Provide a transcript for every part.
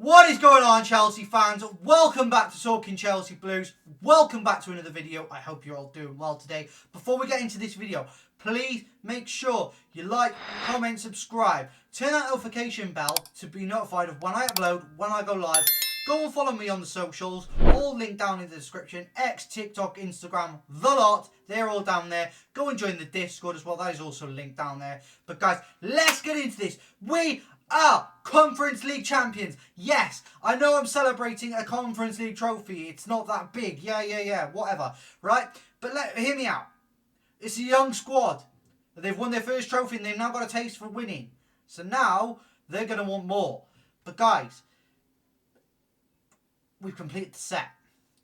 What is going on, Chelsea fans? Welcome back to Talking Chelsea Blues. Welcome back to another video. I hope you're all doing well today. Before we get into this video, please make sure you like, comment, subscribe. Turn that notification bell to be notified of when I upload, when I go live. Go and follow me on the socials, all linked down in the description. X, TikTok, Instagram, the lot. They're all down there. Go and join the Discord as well. That is also linked down there. But guys, let's get into this. We are Conference League champions. Yes, I know I'm celebrating a Conference League trophy. It's not that big. Yeah, whatever. Right? But hear me out. It's a young squad. They've won their first trophy and they've now got a taste for winning. So now they're going to want more. But guys, we've completed the set.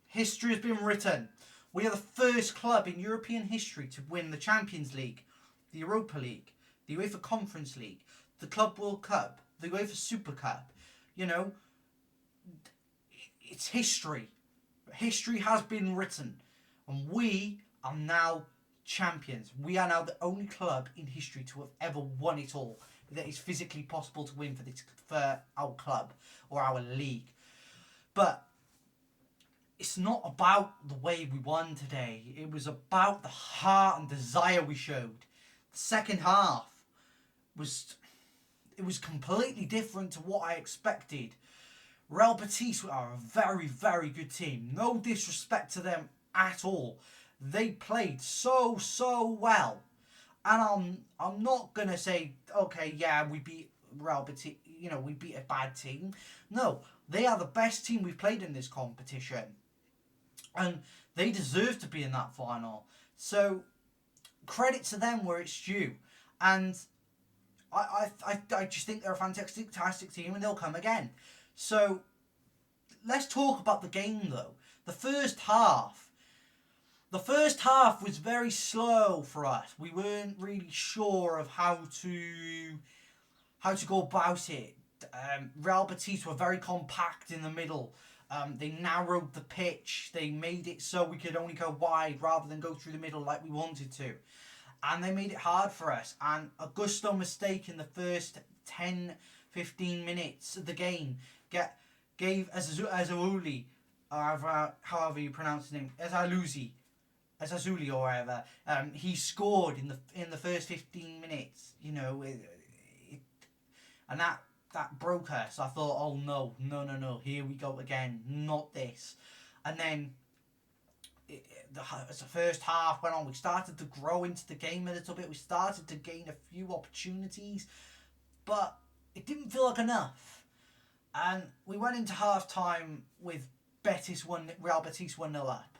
History has been written. We are the first club in European history to win the Champions League, the Europa League, the UEFA Conference League, the Club World Cup, the UEFA Super Cup. You know, it's history. History has been written. And we are now champions. We are now the only club in history to have ever won it all. That is physically possible to win for our club or our league. But it's not about the way we won today. It was about the heart and desire we showed. The second half was completely different to what I expected. Real Betis are a very, very good team. No disrespect to them at all. They played so well. And I'm not going to say, okay, yeah, we beat Real Betis, we beat a bad team. No, they are the best team we've played in this competition. And they deserve to be in that final. So, credit to them where it's due. And I just think they're a fantastic team and they'll come again. So, let's talk about the game though. The first half was very slow for us. We weren't really sure of how to go about it. Real Betis were very compact in the middle. They narrowed the pitch. They made it so we could only go wide rather than go through the middle like we wanted to. And they made it hard for us. And a Gusto mistake in the first 10-15 minutes of the game gave Azzouli, however you pronounce his name, Azzouli or whatever. He scored in the first 15 minutes. And that broke us. I thought, oh no, here we go again, not this. And then as the first half went on, we started to grow into the game a little bit. We started to gain a few opportunities, but it didn't feel like enough. And we went into half time with Real Betis 1-0 up.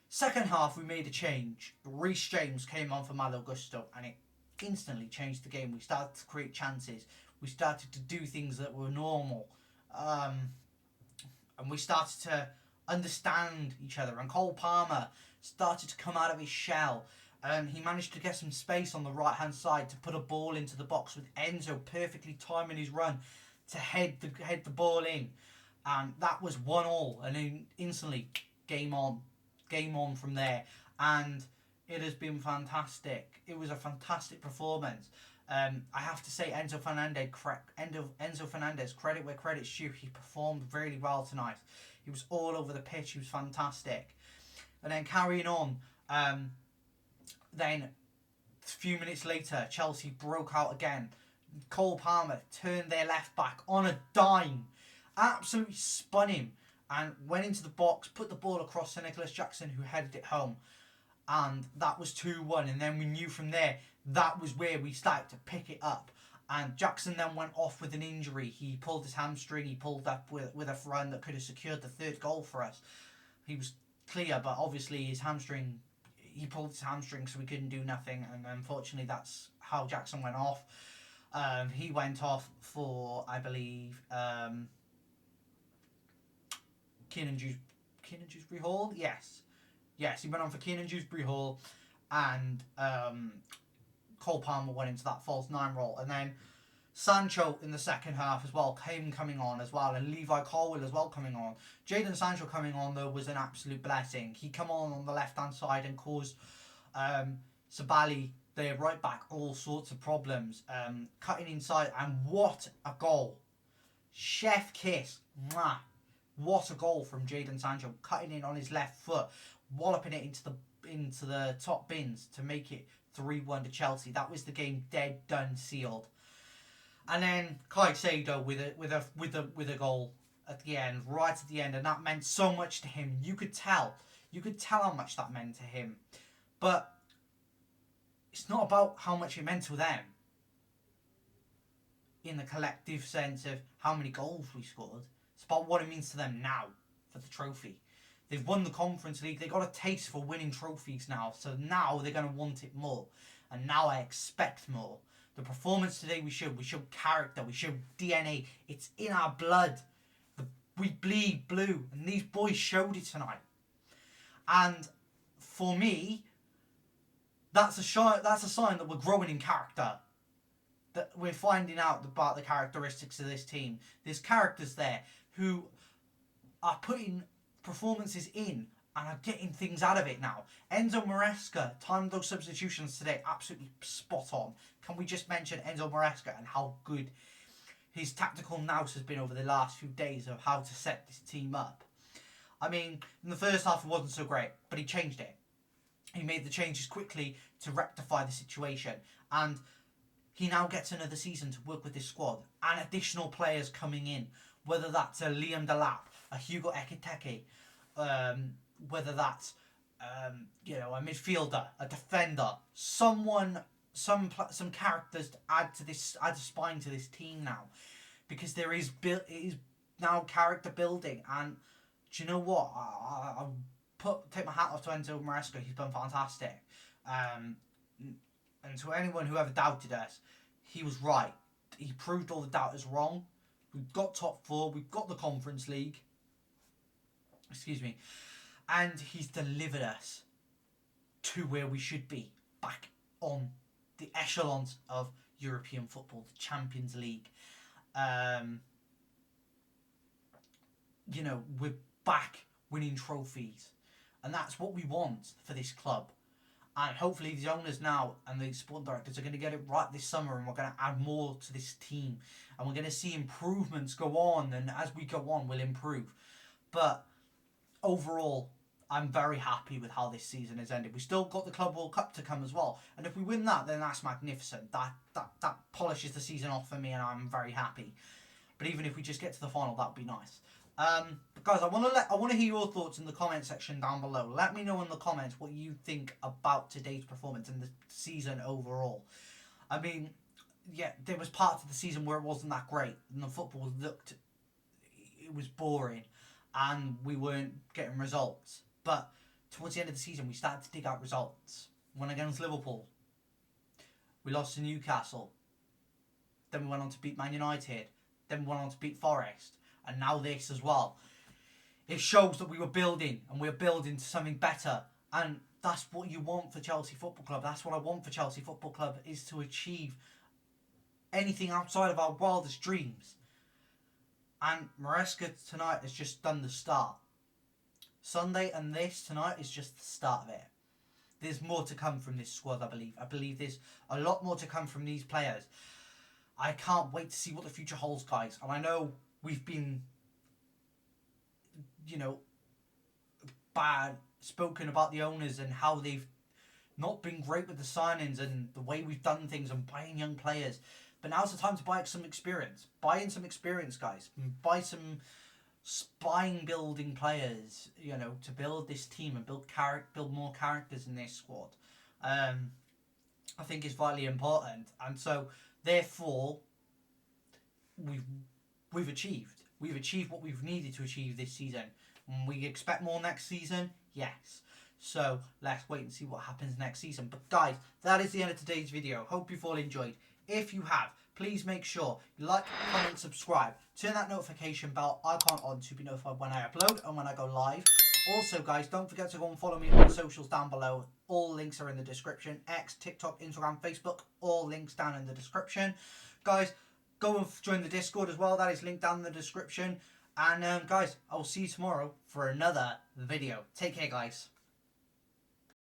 Second half, we made a change. Reece James came on for Malo Gusto, and it instantly changed the game. We started to create chances. We started to do things that were normal. And we started to understand each other. And Cole Palmer started to come out of his shell. And he managed to get some space on the right-hand side to put a ball into the box with Enzo perfectly timing his run to head the ball in. And that was 1-1. And then instantly, game on from there. And it has been fantastic. It was a fantastic performance. I have to say, Enzo Fernandez, credit where credit's due. He performed really well tonight. He was all over the pitch. He was fantastic. And then carrying on, then a few minutes later, Chelsea broke out again. Cole Palmer turned their left back on a dime. Absolutely spun him. And went into the box, put the ball across to Nicholas Jackson, who headed it home. And that was 2-1. And then we knew from there, that was where we started to pick it up. And Jackson then went off with an injury. He pulled his hamstring. He pulled up with a run that could have secured the third goal for us. He was clear, but obviously he pulled his hamstring, so we couldn't do nothing. And unfortunately, that's how Jackson went off. He went off for, I believe, Keenan Dewsbury Hall? Yes, he went on for Keenan Dewsbury Hall, and Cole Palmer went into that false 9 role. And then Sancho in the second half as well, coming on as well, and Levi Colwill as well coming on. Jadon Sancho coming on, though, was an absolute blessing. He come on the left-hand side and caused Sabali, their right back, all sorts of problems, cutting inside, and what a goal. Chef kiss. Mwah. What a goal from Jadon Sancho, cutting in on his left foot, walloping it into the top bins to make it 3-1 to Chelsea. That was the game dead, done, sealed. And then Caicedo with a goal at the end, right at the end, and that meant so much to him. You could tell how much that meant to him. But it's not about how much it meant to them in the collective sense of how many goals we scored. It's about what it means to them now for the trophy. They've won the Conference League. They've got a taste for winning trophies now. So now they're going to want it more. And now I expect more. The performance today we showed character, we showed DNA. It's in our blood. We bleed blue. And these boys showed it tonight. And for me, that's a sign that we're growing in character. That we're finding out about the characteristics of this team. There's characters there who are putting performances in and are getting things out of it now. Enzo Maresca timed those substitutions today absolutely spot on. Can we just mention Enzo Maresca and how good his tactical nous has been over the last few days of how to set this team up? I mean, in the first half it wasn't so great, but he changed it. He made the changes quickly to rectify the situation, and he now gets another season to work with this squad and additional players coming in, whether that's a Liam Delap, a Hugo Ekitike, whether that's a midfielder, a defender, some characters to add a spine to this team now, because it is now character building. And do you know what? I take my hat off to Enzo Maresca. He's been fantastic. And to anyone who ever doubted us, he was right. He proved all the doubters wrong. We've got top four. We've got the Conference League. Excuse me. And he's delivered us to where we should be, back on the echelons of European football, the Champions League. We're back winning trophies. And that's what we want for this club. And hopefully the owners now and the sport directors are going to get it right this summer, and we're going to add more to this team. And we're going to see improvements go on, and as we go on, we'll improve. But overall, I'm very happy with how this season has ended. We still got the Club World Cup to come as well. And if we win that, then that's magnificent. That polishes the season off for me, and I'm very happy. But even if we just get to the final, that would be nice. But guys, I want to hear your thoughts in the comment section down below. Let me know in the comments what you think about today's performance and the season overall. I mean, yeah, there was parts of the season where it wasn't that great, and the football it was boring, and we weren't getting results. But towards the end of the season, we started to dig out results. Won against Liverpool. We lost to Newcastle. Then we went on to beat Man United. Then we went on to beat Forest. And now this as well. It shows that we were building, and we're building to something better. And that's what you want for Chelsea Football Club. That's what I want for Chelsea Football Club, is to achieve anything outside of our wildest dreams. And Maresca tonight has just done the start. Sunday and this tonight is just the start of it. There's more to come from this squad, I believe. I believe there's a lot more to come from these players. I can't wait to see what the future holds, guys. And I know we've been, bad spoken about the owners and how they've not been great with the signings and the way we've done things and buying young players. But now's the time to buy some experience. Buy in some experience, guys. Buy some spine building players, to build this team and build more characters in this squad. I think it's vitally important. And so, therefore, we've achieved. We've achieved what we've needed to achieve this season. We expect more next season? Yes. So, let's wait and see what happens next season. But guys, that is the end of today's video. Hope you've all enjoyed. If you have, please make sure you like, comment, subscribe. Turn that notification bell icon on to be notified when I upload and when I go live. Also, guys, don't forget to go and follow me on the socials down below. All links are in the description. X, TikTok, Instagram, Facebook, all links down in the description. Guys, go and join the Discord as well. That is linked down in the description. And guys, I will see you tomorrow for another video. Take care, guys.